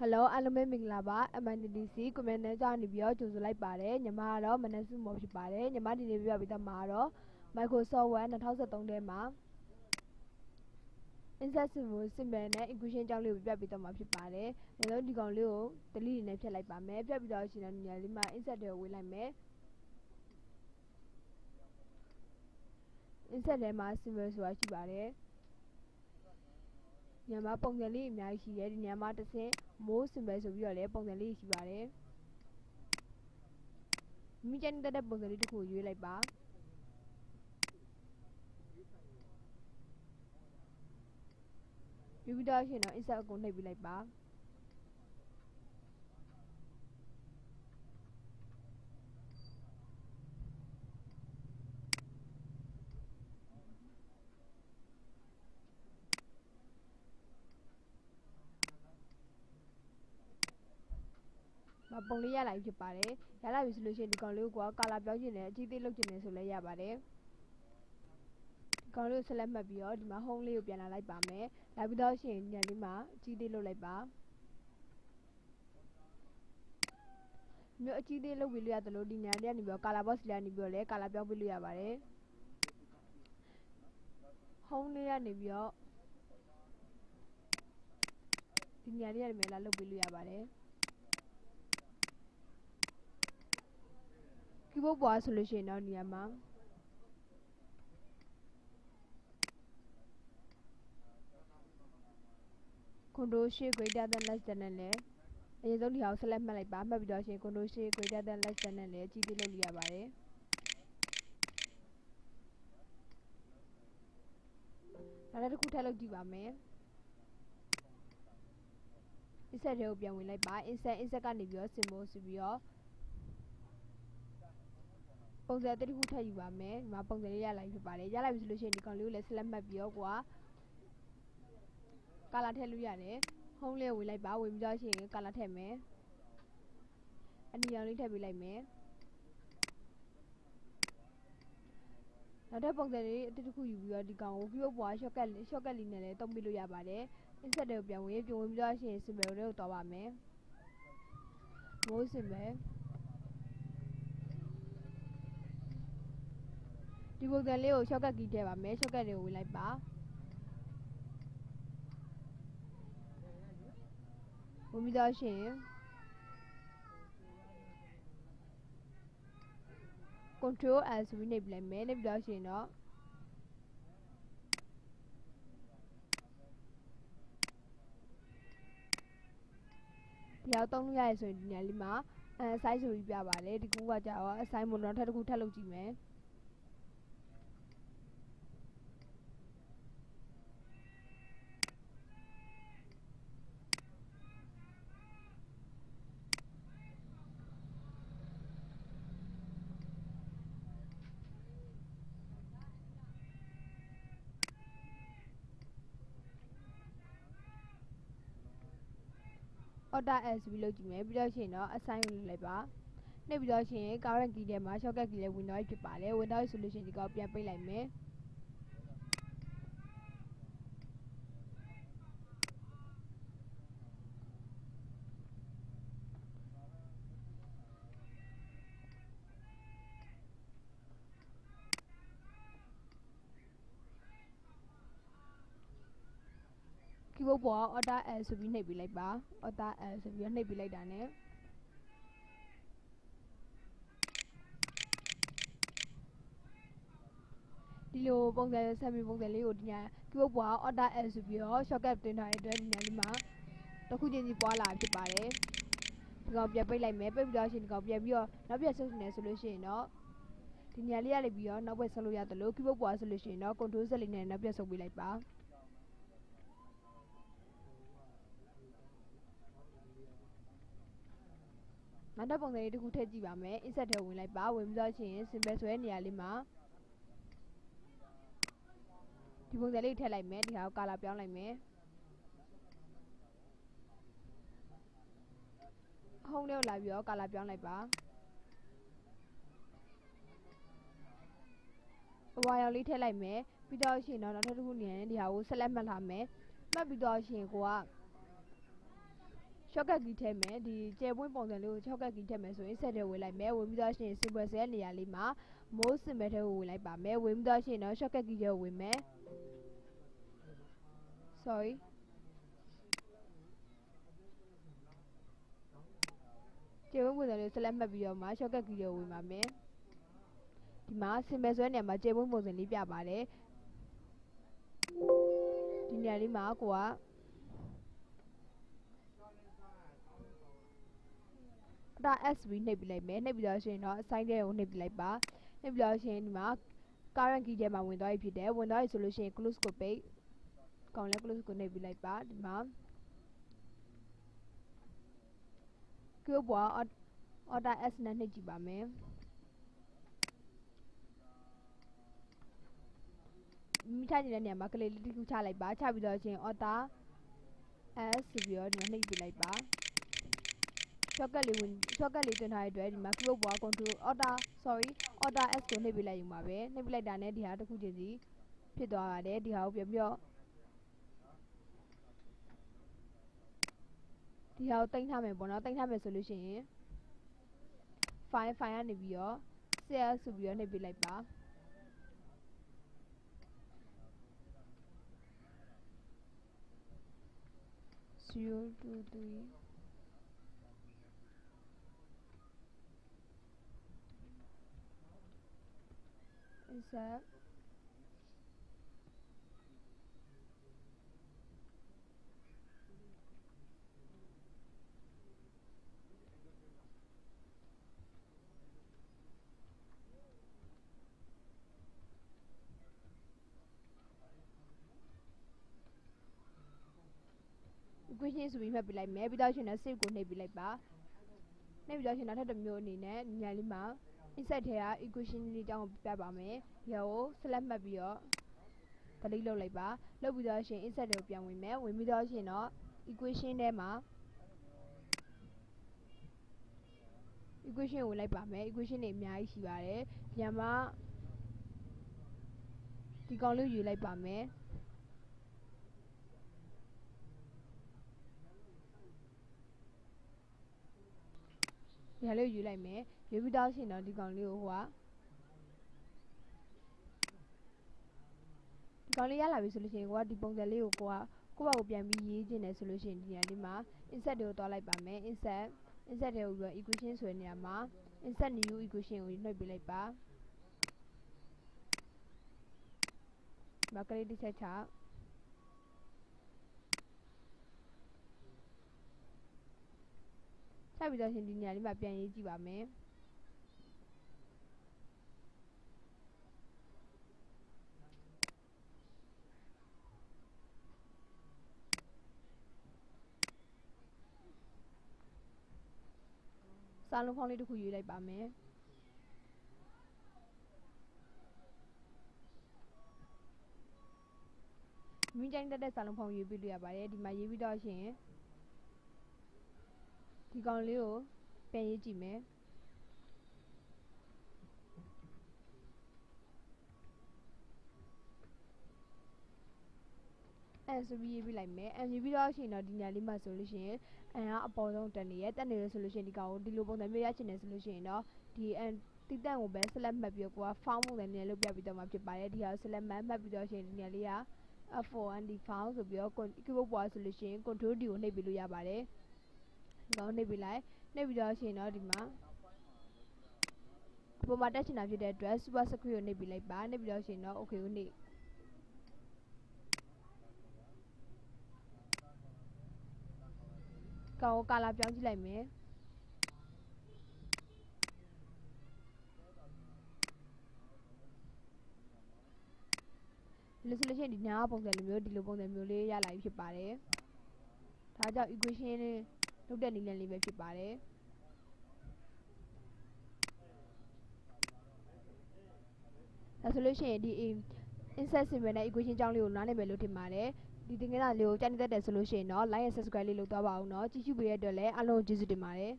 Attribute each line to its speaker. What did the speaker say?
Speaker 1: Hello အားလုံးပဲမင်္ဂလာပါ MITDC ကွန်မန့်နဲ့ကြောင်းနေပြီးတော့ကြိုဆိုလိုက်ပါတယ်ညီမကတော့မနက်စုမော်ဖြစ်ပါတယ်ညီမဒီနေ့ပြပြပေးသွားမှာတော့ Microsoft Word 2013ထဲမှာ insert symbol နဲ့ inclusion ကြောင်းလေးကိုပြပြပေးသွားမှာဖြစ်ပါတယ်ဒါကြောင့်ဒီကောင်လေးကို delete နဲ့ဖြတ်လိုက်ပါမယ်ပြပြီးတော့ရှင်တဲ့နေရာလေးမှာ insert တွေကိုဝေးလိုက်မယ် insert ထဲမှာ symbol ဆိုတာရှိပါတယ်ညမှာပုံစံလေးအများကြီးရှိတယ်ဒီညမှာတစ်ဆင့် more symbol ဆိုပြီးတော့လည်းပုံစံလေးရှိပါတယ်မိကျန်တဲ့ပုံစံလေးတစ်ခုရွေးလိုက်ပါပြီးတော့ရှင်တော့ insert ကိုနှိပ်ပြီးလိုက်ပါပုံလေးရလာပြီဖြစ်ပါတယ်ရလာပြီဆိုလို့ရှိရင်ဒီကောင်လေးကိုကာလာပြောင်းချင်တယ်အကြည့်သေးလုပ်ချင်တယ်ဆိုလည်းရပါတယ်ဒီကောင်လေးကိုဆက်လက်မှတ်ပြီးတော့ဒီမှာ home လေးကိုပြန်လာလိုက်ပါမယ်လာပြီးတော့ရှင်ညလေးမှာအကြည့်သေးလုပ်လိုက်ပါမျိုးအကြည့်သေးလုပ်ပြီးလို့ရတယ်လို့ဒီညလေးကနေပြီးတော့ကာလာ box လေးကနေပြီးတော့လည်းကာလာပြောင်းပေးလို့ရပါတယ် home လေးကနေပြီးတော့ဒီညလေးကနေလာလုပ်ပေးလို့ရပါတယ် keyboard ပေါ်ဆိုလို့ရှိရင်တော့နေရာမှာ control shift greater than less than နဲ့လည်းအရင်ဆုံးဒီဟာကို select မှတ်လိုက်ပါမှတ်ပြီးတော့ရှင် control shift greater than less than နဲ့လည်းကြည့်သေးလုပ်လို့ရပါတယ်နောက်တစ်ခုထပ်လုပ်ကြည့်ပါမယ် insert တွေကိုပြန်ဝင်လိုက်ပါ insert ကနေပြီးတော့ symbol ဆိုပြီးတော့ပုံစံတစ်ခုထပ်ယူပါမယ်ဒီမှာပုံစံလေးရလာပြီဖြစ်ပါတယ်ရလာပြီဆိုလို့ရှိရင်ဒီကောင်လေးကိုလည်း select မှတ်ပြီးတော့ကာလာထည့်လို့ရတယ် home လေးကိုဝင်လိုက်ပါဝင်ပြီးတော့ရှင်ကာလာထည့်မယ်အနီရောင်လေးထည့်ပေးလိုက်မယ်နောက်ထပ်ပုံစံလေးအတစ်ခုယူပြီးတော့ဒီကောင်ကို keyboard ပေါ် shortcut လေးနဲ့လည်းတုံးပြလို့ရပါတယ် insert တွေကိုပြန်ဝင်ပြီးတော့ရှင် symbol တွေကိုတော့ပါမယ် more symbol ဒီပုံစံလေးကို shortcut key ထည့်ပါမယ် shortcut တွေကိုဝင်လိုက်ပါဝင်ပြီးတော့ရှင် control L ဆိုပြီးနှိပ်လိုက်မယ်နှိပ်ပြီးတော့ရှင်တော့ဒီအောင်သုံးလို့ရရဆိုရင်ဒီနေရာလေးမှာsize ဆိုပြီးပြပါတယ်ဒီကူကကြာတော့ assign မို့တော့တစ်ခုထပ်လုပ်ကြည့်မယ်order S ဆိုပြီးလုပ်ကြည့်မယ်ပြီးတော့ရှင်တော့ assign ကိုလုပ်လိုက်ပါနှိပ်ပြီးတော့ရှင် current key ထဲမှာ shortcut key လေးဝင်တော့ဖြစ်ပါတယ်ဝင်တော့ဆိုလို့ရှင်ဒီကောင်ပြန်ပိတ်လိုက်မယ်keyboard ပေါ် order L ဆိုပြီးနှိပ်ပေးလိုက်ပါ order L ဆိုပြီးနှိပ်ပေးလိုက်တာနဲ့ဒီလိုပုံစံဆမ်မီပုံစံလေးကိုဒီည keyboard ပေါ် order L ဆိုပြီးတော့ shortcut တင်ထားတဲ့အတွက်ဒီညလေးမှာတစ်ခုချင်းစီပွားလာဖြစ်ပါတယ်ဒီကောင်ပြန်ပိတ်လိုက်မယ်ပိတ်ပြီးတော့ရှင်ဒီကောင်ပြန်ပြီးတော့နောက်ပြန်ဆုပ်နေဆိုလို့ရှိရင်တော့ဒီညလေးရနေပြီးတော့နောက်ဘက်ဆက်လို့ရတယ်လို့ keyboard ပေါ်ဆိုလို့ရှိရင်တော့ control ဆက်လေးနဲ့နောက်ပြန်ဆုပ်ပေးလိုက်ပါနောက်တစ်ပုံစံလေးတစ်ခုထည့်ကြည့်ပါမယ် insert ထဲဝင်လိုက်ပါဝင်ပြီးတော့ရှင် symbol ဆိုတဲ့နေရာလေးမှာဒီပုံစံလေးထည့်လိုက်မယ်ဒီဟာကိုကာလာပြောင်းလိုက်မယ် home လေးကိုလာပြီးတော့ကာလာပြောင်းလိုက်ပါအဝါရောင်လေးထည့်လိုက်မယ်ပြီးတော့ရှင်တော့နောက်ထပ်တစ်ခုနေရင်ဒီဟာကို select မှတ်ထားမယ်မှတ်ပြီးတော့ရှင် shortcut key ထဲမှာဒီကျယ်ပွင့်ပုံစံလေးကို shortcut key ထည့်မယ်ဆိုရင် insert ထဲဝင်လိုက်မယ်ဝင်ပြီးတော့ရှင် symbol ရဲ့နေရာလေးမှာ more symbol ထဲကိုဝင်လိုက်ပါမယ်ဝင်ပြီးတော့ရှင်တော့ shortcut key ထဲကိုဝင်မယ် sorry ကျယ်ပွင့်ပုံစံလေးကို select မှတ်ပြီးတော့မှ shortcut key ထဲကိုဝင်ပါမယ်ဒီမှာ symbol ဆိုတဲ့နေရာမှာကျယ်ပွင့်ပုံစံလေးပြပါတယ်ဒီနေရာလေးမှာကိုကဒါ SB နှိပ်ပြလိုက်မယ်နှိပ်ပြီးတော့ရှင်တော့ assign ထဲကိုနှိပ်ပြလိုက်ပါနှိပ်ပြီးတော့ရှင်ဒီမှာ current key ထဲမှာဝင်သွားပြီဖြစ်တယ်ဝင်သွားပြီဆိုလို့ရှိရင် close ကိုပိတ်ကောင်းလဲ close ကိုနှိပ်ပြလိုက်ပါဒီမှာ keyboard ပေါ် order S နဲ့နှိပ်ကြည့်ပါမယ်မိထားနေတဲ့နေရာမှာကလေးလေးတစ်ခုချလိုက်ပါချပြီးတော့ရှင် order S ဆိုပြီးတော့ဒီမှာနှိပ်ပြလိုက်ပါ shortcut လေးတွင်ထားတဲ့အတွက်ဒီမှာ keyboard ပေါ် control order S ကိုနှိပ်ပြလိုက်ယူမှာပဲနှိပ်ပြလိုက်တာနဲ့ဒီဟာတစ်ခုချင်းစီဖြစ်သွားပါတယ်ဒီဟာကိုပြန်ပြီးတော့ဒီဟာကိုတင်ထားမယ်ပေါ့နော်တင်ထားမယ်ဆိုလို့ရှိရင် file ကနေပြီးတော့ save ဆိုပြီးတော့နှိပ်ပြလိုက်ပါ023 insert equation ဆိုပြီးမှတ်ပြလိုက်မယ်ပြီးတော့ရှင်တော့ save ကိုနှိပ်ပြလိုက်ပါနှိပ်ပြီးတော့ရှင်နောက်ထပ်တစ်မျိုးအနေနဲ့ညလေးမှာ insert ထဲက equation လေးတောင်းပြပါမယ်ဒီဟာကို select မှတ်ပြီးတော့ delete လုပ်လိုက်ပါလုပ်ပြီးတော့ရှင် insert ထဲကိုပြန်ဝင်မယ်ဝင်ပြီးတော့ရှင်တော့ equation ထဲမှာ equation ကိုဝင်လိုက်ပါမယ် equation တွေအများကြီးရှိပါတယ်ညမှာဒီကောင်လေးယူလိုက်ပါမယ်ဒီဟာလေးကိုယူလိုက်မယ်ယူပြီးတော့ရှင်တော့ဒီကောင်လေးကိုဟိုကဒီကောင်လေးရလာပြီဆိုလို့ရှိရင်ကိုကဒီပုံစံလေးကိုကိုယ့်ဘာကိုပြန်ပြီးရေးချင်တယ်ဆိုလို့ရှိရင်ဒီနေရာလေးမှာ insert တွေကိုတွားလိုက်ပါမယ် insert ထဲကိုပြီးတော့ equation ဆိုတဲ့နေရာမှာ insert new equation ကိုနှိပ်ပြလိုက်ပါမကလေးတစ်ချက်ချပြီးတော့ရှင်ဒီနေရာလေးမှာပြန်ရေးကြည့်ပါမယ်စာလုံးဖောင်းလေးတစ်ခုယူလိုက်ပါမယ်မိကြိုင်းတဲ့စာလုံးဖောင်းရေးပြီးလို့ရပါတယ်ဒီမှာရေးပြီးတော့ရှင်ဒီကောင်လေးကိုပြန်ရေးကြည့်မယ်ဆိုပြီးရေးပြလိုက်မယ်ရေးပြီးတော့ရှင်တော့ဒီညာလေးမှာဆိုလို့ရှိရင်ကအပေါ်ဆုံးတက်နေရဆိုလို့ရှိရင်ဒီကောင်ကိုဒီလိုပုံစံမျိုးရချင်တယ်ဆိုလို့ရှိရင်တော့ဒီတိတန့်ကိုပဲ select မှတ်ပြီးတော့ကိုက found ပုံစံနဲ့လုပ်ပြပြီးတော့မှဖြစ်ပါတယ်ဒီဟာ select မှတ်ပြီးတော့ရှင်ဒီညာလေးက F4 and found ဆိုပြီးတော့ keyboard ပေါ်ဆိုလို့ရှိရင် control D ကိုနှိပ်ပြီးလို့ရပါတယ်ဒီကောင်နှိပ်ပြီးလိုက်နှိပ်ပြီးတော့ရှင်တော့ဒီမှာအပေါ်မှာတက်ချင်တာဖြစ်တဲ့အတွက် super screen ကိုနှိပ်ပြီးလိုက်ပါနှိပ်ပြီးတော့ရှင်တော့ okay ကိုနှိပ်ကောင်ကိုကာလာပြောင်းကြည့်လိုက်မယ်လို့ဆိုလို့ရှိရင်ဒီညာပုံစံလိုမျိုးဒီလိုပုံစံမျိုးလေးရလာပြီဖြစ်ပါတယ်ဒါကြောင့် equation လုပ်တဲ့နည်းလမ်းလေးပဲဖြစ်ပါတယ်ဒါဆိုလို့ရှိရင်ဒီ insert symbol နဲ့ equation ကြောင်းလေးကိုနားလည်မယ်လို့ထင်ပါတယ်ဒီသင်ခန်းစာလေးကိုကြားနေတတ်တယ်ဆိုလို့ရှိရင်တော့ like and subscribe လေးလုပ်သွားပါအောင်เนาะကြည့်ရှုပေးတဲ့အတွက်လည်းအားလုံးကိုကျေးဇူးတင်ပါတယ်